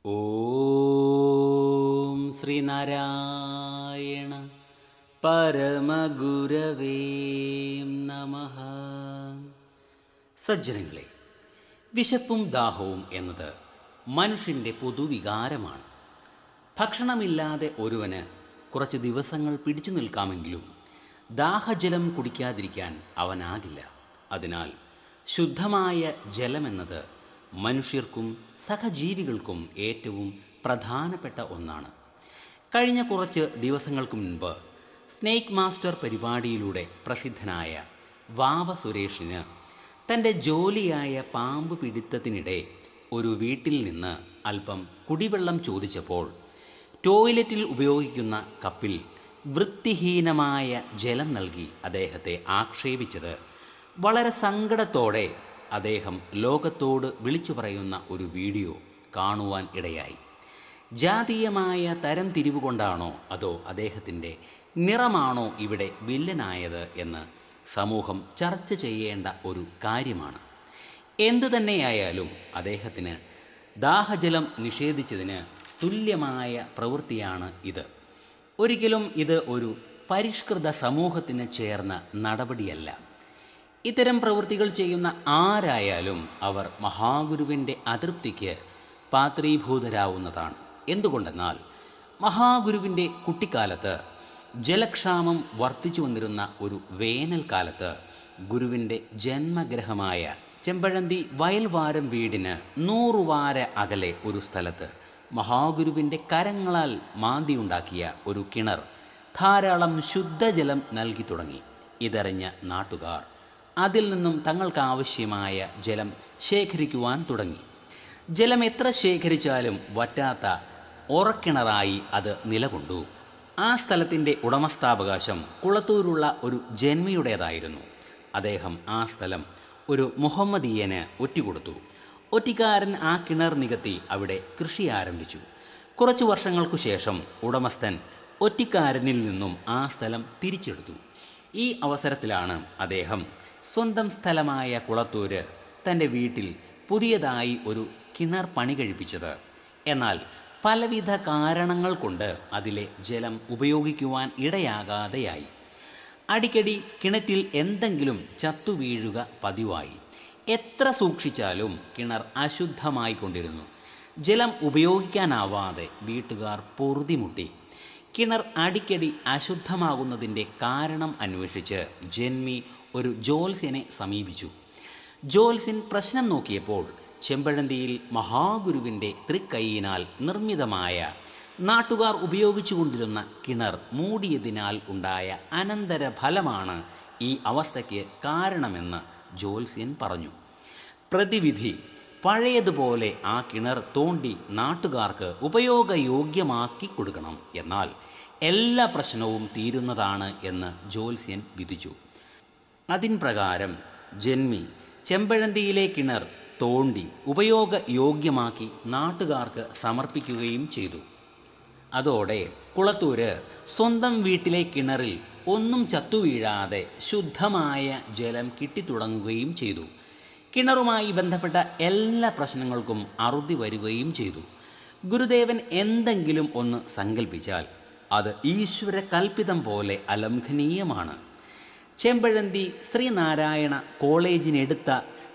ഓം ശ്രീനാരായണ പരമഗുരവേ നമഃ. സജ്ജനങ്ങളെ, വിശപ്പും ദാഹവും എന്നത് മനുഷ്യൻ്റെ പൊതുവികാരമാണ്. ഭക്ഷണമില്ലാതെ ഒരുവന് കുറച്ച് ദിവസങ്ങൾ പിടിച്ചു നിൽക്കാമെങ്കിലും ദാഹജലം കുടിക്കാതിരിക്കാൻ അവനാകില്ല. അതിനാൽ ശുദ്ധമായ ജലമെന്നത് മനുഷ്യർക്കും സഹജീവികൾക്കും ഏറ്റവും പ്രധാനപ്പെട്ട ഒന്നാണ്. കഴിഞ്ഞ കുറച്ച് ദിവസങ്ങൾക്ക് മുൻപ് സ്നേക്ക് മാസ്റ്റർ പരിപാടിയിലൂടെ പ്രസിദ്ധനായ വാവ സുരേഷിന് തൻ്റെ ജോലിയായ പാമ്പ് പിടുത്തത്തിനിടെ ഒരു വീട്ടിൽ നിന്ന് അല്പം കുടിവെള്ളം ചോദിച്ചപ്പോൾ ടോയ്ലറ്റിൽ ഉപയോഗിക്കുന്ന കപ്പിൽ വൃത്തിഹീനമായ ജലം നൽകി അദ്ദേഹത്തെ ആക്ഷേപിച്ചത് വളരെ സങ്കടത്തോടെ അദ്ദേഹം ലോകത്തോട് വിളിച്ചു പറയുന്ന ഒരു വീഡിയോ കാണുവാൻ ഇടയായി. ജാതീയമായ തരം തിരിവ് കൊണ്ടാണോ അതോ അദ്ദേഹത്തിൻ്റെ നിറമാണോ ഇവിടെ വില്ലനായത് എന്ന് സമൂഹം ചർച്ച ചെയ്യേണ്ട ഒരു കാര്യമാണ്. എന്തു തന്നെയായാലും അദ്ദേഹത്തിന് ദാഹജലം നിഷേധിച്ചതിന് തുല്യമായ പ്രവൃത്തിയാണ് ഇത്. ഒരിക്കലും ഇത് ഒരു പരിഷ്കൃത സമൂഹത്തിന് ചേർന്ന നടപടിയല്ല. ഇത്തരം പ്രവൃത്തികൾ ചെയ്യുന്ന ആരായാലും അവർ മഹാഗുരുവിൻ്റെ അതൃപ്തിക്ക് പാത്രീഭൂതരാവുന്നതാണ്. എന്തുകൊണ്ടെന്നാൽ മഹാഗുരുവിൻ്റെ കുട്ടിക്കാലത്ത് ജലക്ഷാമം വർദ്ധിച്ചു വന്നിരുന്ന ഒരു വേനൽക്കാലത്ത് ഗുരുവിൻ്റെ ജന്മഗ്രഹമായ ചെമ്പഴന്തി വയൽവാരം വീടിന് 100 വാര അകലെ ഒരു സ്ഥലത്ത് മഹാഗുരുവിൻ്റെ കരങ്ങളാൽ മാന്തിയുണ്ടാക്കിയ ഒരു കിണർ ധാരാളം ശുദ്ധജലം നൽകി തുടങ്ങി. ഇതറിഞ്ഞ നാട്ടുകാർ അതിൽ നിന്നും തങ്ങൾക്കാവശ്യമായ ജലം ശേഖരിക്കുവാൻ തുടങ്ങി. ജലം എത്ര ശേഖരിച്ചാലും വറ്റാത്ത ഉറക്കിണറായി അത് നിലകൊണ്ടു. ആ സ്ഥലത്തിൻ്റെ ഉടമസ്ഥാവകാശം കുളത്തൂരുള്ള ഒരു ജന്മിയുടേതായിരുന്നു. അദ്ദേഹം ആ സ്ഥലം ഒരു മുഹമ്മദീയന് ഒറ്റുകൊടുത്തു. ഒറ്റിക്കാരൻ ആ കിണർ നികത്തി അവിടെ കൃഷി ആരംഭിച്ചു. കുറച്ചു വർഷങ്ങൾക്കു ശേഷം ഉടമസ്ഥൻ ഒറ്റിക്കാരനിൽ നിന്നും ആ സ്ഥലം തിരിച്ചെടുത്തു. ഈ അവസരത്തിലാണ് അദ്ദേഹം സ്വന്തം സ്ഥലമായ കുളത്തൂര് തൻ്റെ വീട്ടിൽ പുതിയതായി ഒരു കിണർ പണി കഴിപ്പിച്ചത്. എന്നാൽ പലവിധ കാരണങ്ങൾ കൊണ്ട് അതിലെ ജലം ഉപയോഗിക്കുവാൻ ഇടയാകാതെയായി. അടിക്കടി കിണറ്റിൽ എന്തെങ്കിലും ചത്തുവീഴുക പതിവായി. എത്ര സൂക്ഷിച്ചാലും കിണർ അശുദ്ധമായി കൊണ്ടിരുന്നു. ജലം ഉപയോഗിക്കാനാവാതെ വീട്ടുകാർ പൊറുതിമുട്ടി. കിണർ അടിക്കടി അശുദ്ധമാകുന്നതിൻ്റെ കാരണം അന്വേഷിച്ച് ജന്മി ഒരു ജ്യോത്സ്യനെ സമീപിച്ചു. ജ്യോത്സ്യൻ പ്രശ്നം നോക്കിയപ്പോൾ ചെമ്പഴന്തിയിൽ മഹാഗുരുവിൻ്റെ തൃക്കൈയിനാൽ നിർമ്മിതമായ നാട്ടുകാർ ഉപയോഗിച്ചു കൊണ്ടിരുന്ന കിണർ മൂടിയതിനാൽ ഉണ്ടായ അനന്തരഫലമാണ് ഈ അവസ്ഥയ്ക്ക് കാരണമെന്ന് ജ്യോത്സ്യൻ പറഞ്ഞു. പ്രതിവിധി പഴയതുപോലെ ആ കിണർ തോണ്ടി നാട്ടുകാർക്ക് ഉപയോഗയോഗ്യമാക്കി കൊടുക്കണം. എന്നാൽ എല്ലാ പ്രശ്നവും തീരുന്നതാണ് എന്ന് ജ്യോത്സ്യൻ വിധിച്ചു. അതിൻ പ്രകാരം ജന്മി ചെമ്പഴന്തിയിലെ കിണർ തോണ്ടി ഉപയോഗയോഗ്യമാക്കി നാട്ടുകാർക്ക് സമർപ്പിക്കുകയും ചെയ്തു. അതോടെ കുളത്തൂര് സ്വന്തം വീട്ടിലെ കിണറിൽ ഒന്നും ചത്തുവീഴാതെ ശുദ്ധമായ ജലം കിട്ടിത്തുടങ്ങുകയും ചെയ്തു. കിണറുമായി ബന്ധപ്പെട്ട എല്ലാ പ്രശ്നങ്ങൾക്കും അറുതി വരികയും ചെയ്തു. ഗുരുദേവൻ എന്തെങ്കിലും ഒന്ന് സങ്കല്പിച്ചാൽ അത് ഈശ്വര കൽപ്പിതം പോലെ അലംഘനീയമാണ്. ചെമ്പഴന്തി ശ്രീനാരായണ കോളേജിനെടുത്ത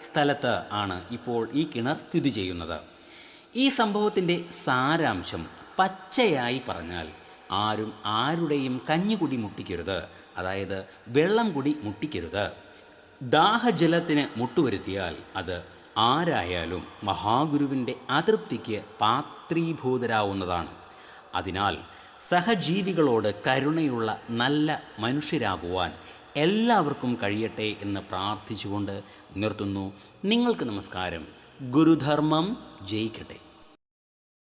സ്ഥലത്ത് ആണ് ഇപ്പോൾ ഈ കിണർ സ്ഥിതി ചെയ്യുന്നത്. ഈ സംഭവത്തിൻ്റെ സാരാംശം പച്ചയായി പറഞ്ഞാൽ ആരും ആരുടെയും കഞ്ഞികുടി മുട്ടിക്കരുത്, അതായത് വെള്ളം കുടി മുട്ടിക്കരുത്. ദാഹജലത്തിന് മുട്ടുവരുത്തിയാൽ അത് ആരായാലും മഹാഗുരുവിൻ്റെ അതൃപ്തിക്ക് പാത്രീഭൂതരാവുന്നതാണ്. അതിനാൽ സഹജീവികളോട് കരുണയുള്ള നല്ല മനുഷ്യരാകുവാൻ എല്ലാവർക്കും കഴിയട്ടെ എന്ന് പ്രാർത്ഥിച്ചുകൊണ്ട് നിർത്തുന്നു. നിങ്ങൾക്ക് നമസ്കാരം. ഗുരുധർമ്മം ജയിക്കട്ടെ.